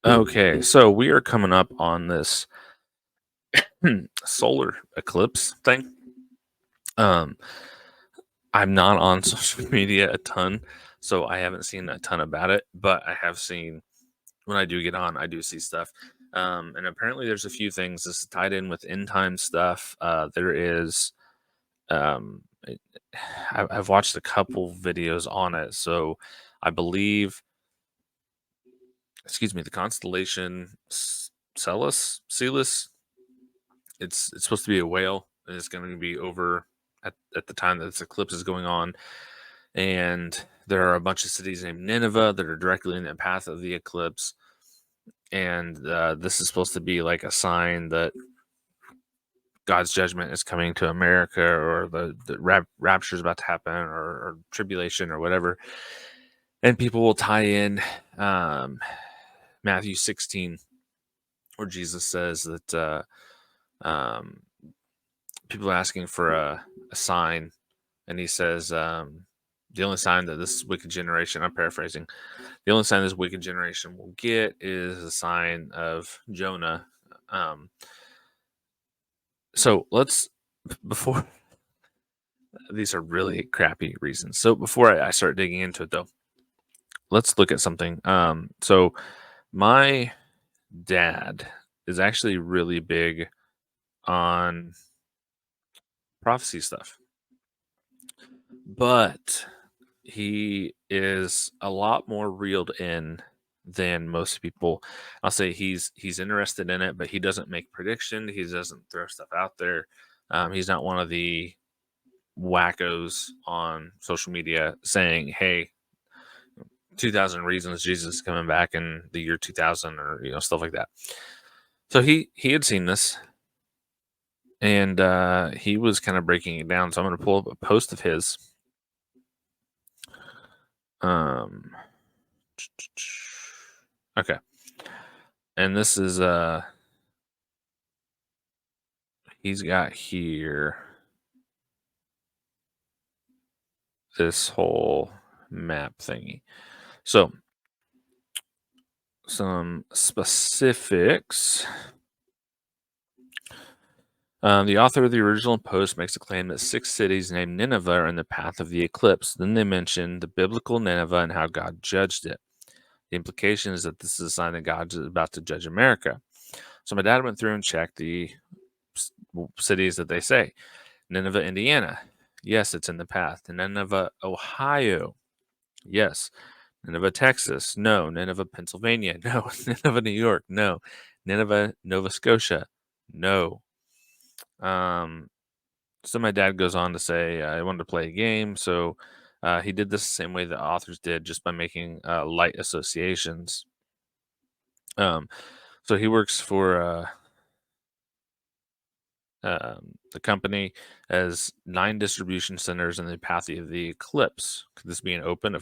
Okay, so we are coming up on this solar eclipse thing. Um, I'm not on social media a ton, so I haven't seen a ton about it, but I have seen when I do get on, I do see stuff. And apparently there's a few things this is tied in with end time stuff. There is um it- I've watched a couple videos on it. So I believe, excuse me, the constellation Celis, it's supposed to be a whale, and it's going to be over at the time that this eclipse is going on. And there are a bunch of cities named Nineveh that are directly in the path of the eclipse. And this is supposed to be like a sign that God's judgment is coming to America, or the rapture is about to happen, or tribulation, or whatever. And people will tie in um, Matthew 16, where Jesus says that um, people are asking for a sign, and he says, the only sign that this wicked generation, I'm paraphrasing, the only sign this wicked generation will get is a sign of Jonah. Um, so let's, before, these are really crappy reasons. So before I start digging into it, though, let's look at something. So my dad is actually really big on prophecy stuff, but he is a lot more reeled in than most people. I'll say he's interested in it, but he doesn't make prediction. He doesn't throw stuff out there. He's not one of the wackos on social media saying, "Hey, 2,000 reasons Jesus is coming back in the year 2000," or stuff like that. So he had seen this, and he was kind of breaking it down. So I'm going to pull up a post of his. Um, okay, and this is he's got here this whole map thingy. So some specifics. The author of the original post makes a claim that 6 cities named Nineveh are in the path of the eclipse. Then they mention the biblical Nineveh and how God judged it. The implication is that this is a sign that God is about to judge America. So my dad went through and checked the cities that they say. Nineveh, Indiana. Yes, it's in the path. Nineveh, Ohio. Yes. Nineveh, Texas. No. Nineveh, Pennsylvania. No. Nineveh, New York. No. Nineveh, Nova Scotia. No. So my dad goes on to say I wanted to play a game, so he did this the same way the authors did, just by making light associations. Um, so he works for the company as 9 distribution centers in the path of the eclipse. Could this be an open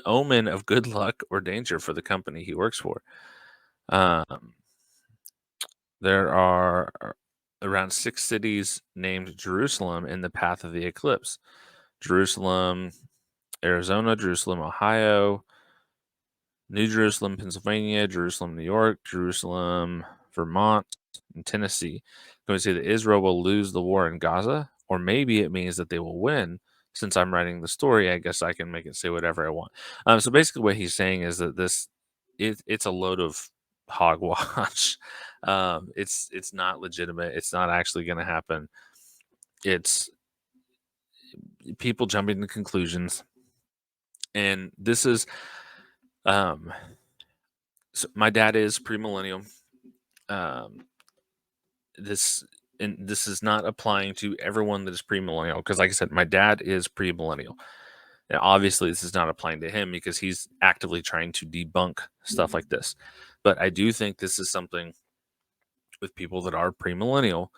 omen of good luck or danger for the company he works for? Um, there are around 6 cities named Jerusalem in the path of the eclipse. Jerusalem, Arizona, Jerusalem, Ohio, New Jerusalem, Pennsylvania, Jerusalem, New York, Jerusalem, Vermont, and Tennessee. Can we say that Israel will lose the war in Gaza? Or maybe it means that they will win. Since I'm writing the story, I guess I can make it say whatever I want. So basically what he's saying is that it's a load of hogwash. It's not legitimate. It's not actually going to happen. It's people jumping to conclusions. And this is um so my dad is premillennial. Um, this this is not applying to everyone that is premillennial, because, like I said, my dad is premillennial. And obviously, this is not applying to him because he's actively trying to debunk stuff like this. But I do think this is something with people that are premillennial.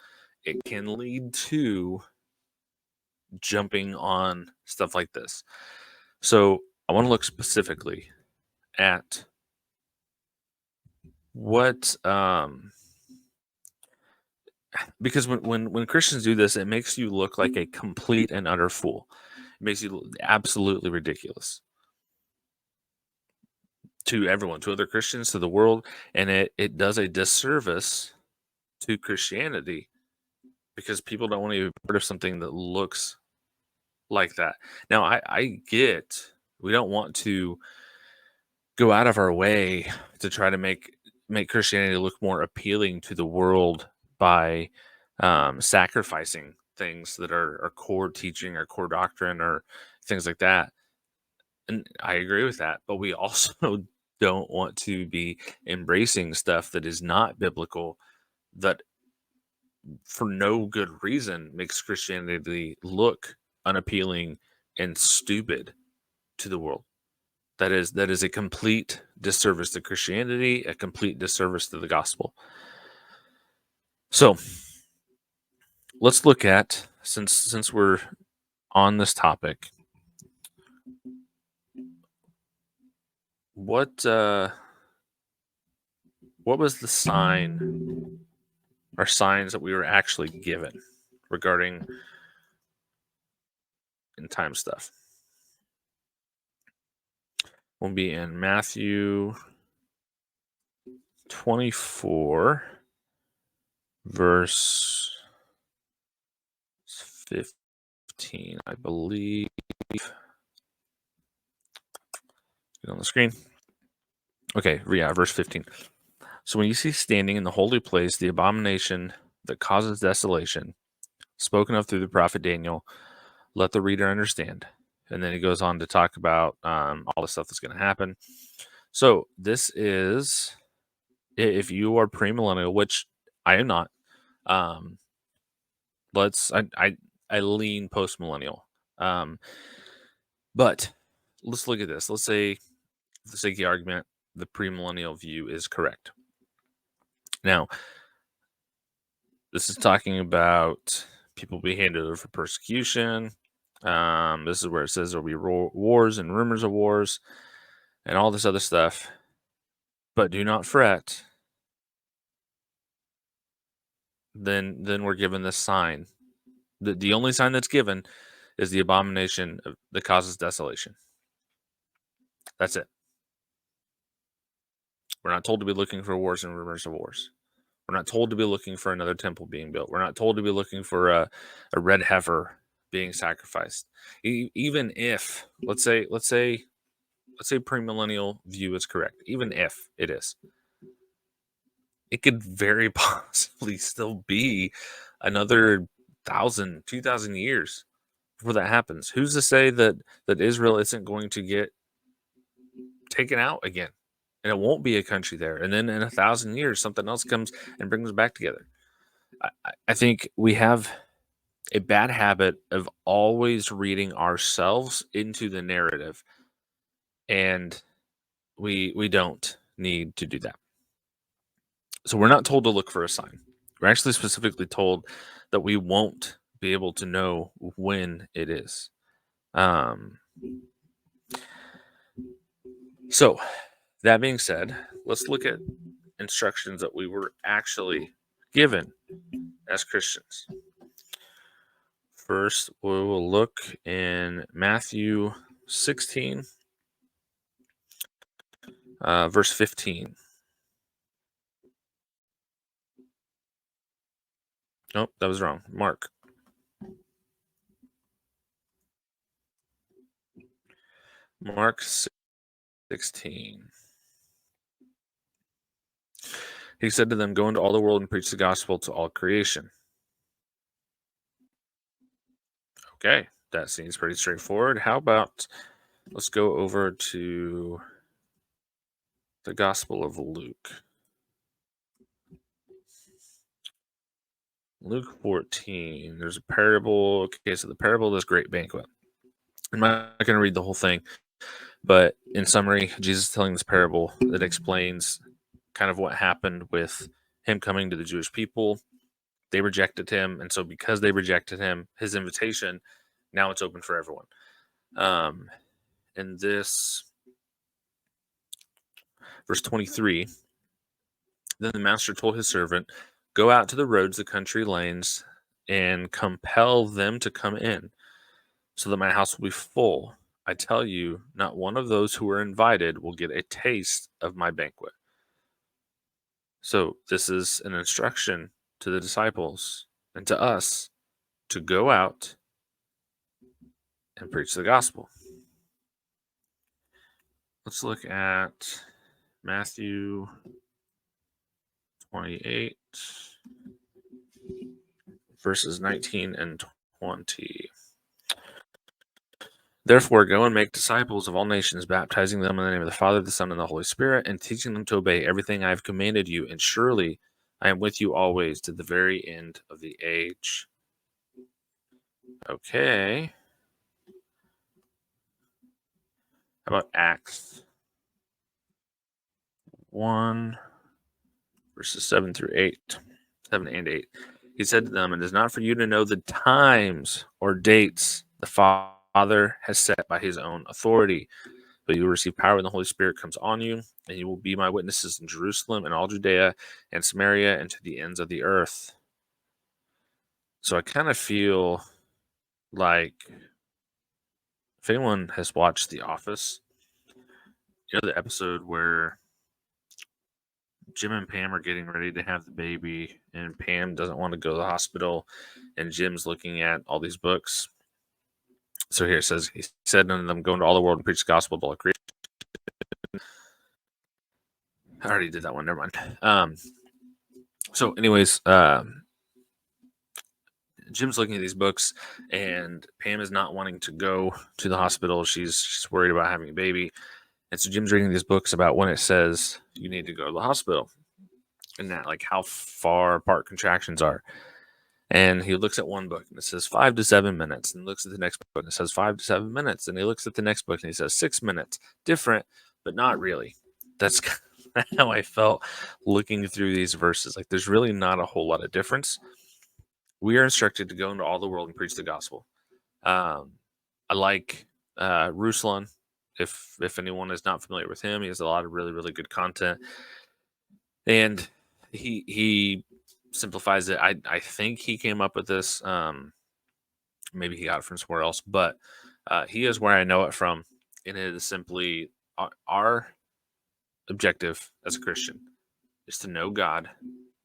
It can lead to jumping on stuff like this. So I want to look specifically at what because when Christians do this, it makes you look like a complete and utter fool. It makes you look absolutely ridiculous. to everyone, to other Christians, to the world, and it does a disservice to Christianity because people don't want to be part of something that looks like that. Now, I get we don't want to go out of our way to try to make Christianity look more appealing to the world by sacrificing things that are our core teaching, our core doctrine, or things like that. And I agree with that, but we also don't want to be embracing stuff that is not biblical, that for no good reason makes Christianity look unappealing and stupid to the world. That is a complete disservice to Christianity, a complete disservice to the gospel. So let's look at, since we're on this topic, what was the sign or signs that we were actually given regarding end time stuff? We'll be in Matthew 24, verse 15, I believe. Get on the screen. Okay, yeah, verse 15. So when you see standing in the holy place the abomination that causes desolation, spoken of through the prophet Daniel, let the reader understand. And then he goes on to talk about all the stuff that's going to happen. So this is, if you are premillennial, which I am not, I lean postmillennial. But let's look at this. Let's say, for the sake of the argument, the premillennial view is correct. Now, this is talking about people being handed over for persecution. This is where it says there'll be wars and rumors of wars and all this other stuff. But do not fret. Then we're given this sign. The only sign that's given is the abomination that causes desolation. That's it. We're not told to be looking for wars and rumors of wars. We're not told to be looking for another temple being built. We're not told to be looking for a red heifer being sacrificed. Even if, let's say premillennial view is correct, even if it is, it could very possibly still be another 1,000, 2,000 years before that happens. Who's to say that Israel isn't going to get taken out again, and it won't be a country there, and then in 1,000 years something else comes and brings them back together? I think we have a bad habit of always reading ourselves into the narrative, and we don't need to do that. So we're not told to look for a sign. We're actually specifically told that we won't be able to know when it is. So that being said, let's look at instructions that we were actually given as Christians. First, we will look in Matthew 16, verse 15. Nope, that was wrong. Mark 16. He said to them, "Go into all the world and preach the gospel to all creation." Okay, that seems pretty straightforward. How about let's go over to the Gospel of Luke. Luke 14. There's a parable. Okay, so the parable of this great banquet. I'm not going to read the whole thing, but in summary, Jesus is telling this parable that explains kind of what happened with him coming to the Jewish people. They rejected him, and so because they rejected him, his invitation, now it's open for everyone. In this verse 23, then the master told his servant, "Go out to the roads, the country lanes, and compel them to come in, so that my house will be full. I tell you, not one of those who are invited will get a taste of my banquet. So, this is an instruction to the disciples and to us to go out and preach the gospel. Let's look at Matthew 28, verses 19 and 20. Therefore, go and make disciples of all nations, baptizing them in the name of the Father, the Son, and the Holy Spirit, and teaching them to obey everything I have commanded you. And surely I am with you always to the very end of the age. Okay. How about Acts 1, verses 7 through 8? 7 and 8. He said to them, it is not for you to know the times or dates the Father has set by his own authority, but you will receive power when the Holy Spirit comes on you, and you will be my witnesses in Jerusalem and all Judea and Samaria and to the ends of the earth. So I kind of feel like if anyone has watched The Office, you know the episode where Jim and Pam are getting ready to have the baby, and Pam doesn't want to go to the hospital, and Jim's looking at all these books. So here it says, he said unto them, go into all the world and preach the gospel to all creation. I already did that one. Never mind. So anyways, Jim's looking at these books, and Pam is not wanting to go to the hospital. She's worried about having a baby. And so Jim's reading these books about when it says you need to go to the hospital and that, like, how far apart contractions are. And he looks at one book and it says 5 to 7 minutes, and looks at the next book and it says 5 to 7 minutes. And he looks at the next book and he says 6 minutes. Different, but not really. That's how I felt looking through these verses. Like, there's really not a whole lot of difference. We are instructed to go into all the world and preach the gospel. I like Ruslan. If anyone is not familiar with him, he has a lot of really, really good content. And he simplifies it. I think he came up with this. Maybe he got it from somewhere else, but he is where I know it from. And it is simply our objective as a Christian is to know God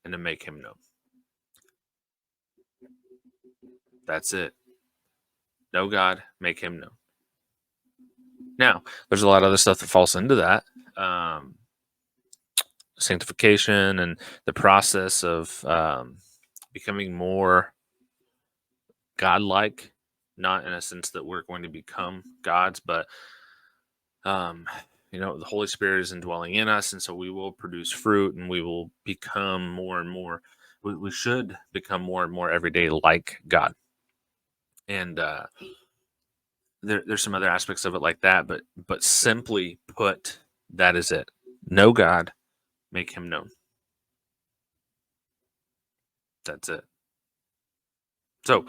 and to make him known. That's it. Know God, make him known. Now, there's a lot of other stuff that falls into that. Sanctification and the process of becoming more godlike, not in a sense that we're going to become gods, but the Holy Spirit is indwelling in us, and so we will produce fruit, and we will become more and more. We should become more and more every day like God. And there's some other aspects of it like that, but simply put, that is it. Know God, make him known. That's it. So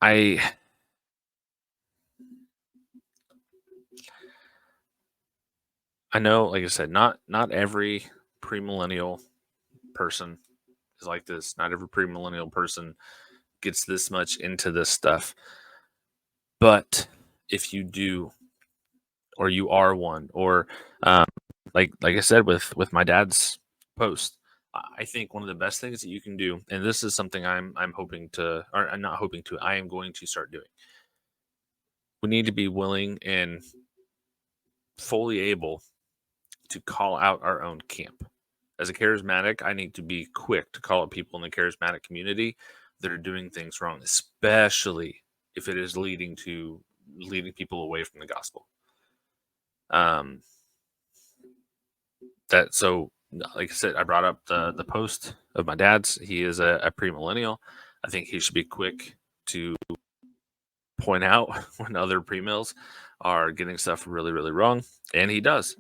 I know, like I said, not every premillennial person is like this. Not every premillennial person gets this much into this stuff. But if you do, or you are one, or like I said with my dad's post, I think one of the best things that you can do, and this is something I'm hoping to, or I'm not hoping to, I am going to start doing. We need to be willing and fully able to call out our own camp. As a charismatic, I need to be quick to call out people in the charismatic community that are doing things wrong, especially if it is leading people away from the gospel. Like I said, I brought up the post of my dad's. He is a premillennial. I think he should be quick to point out when other premills are getting stuff really, really wrong, and he does.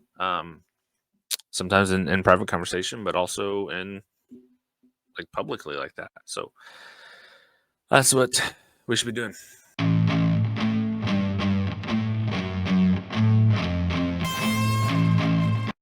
Sometimes in private conversation, but also in like publicly like that. So that's what we should be doing.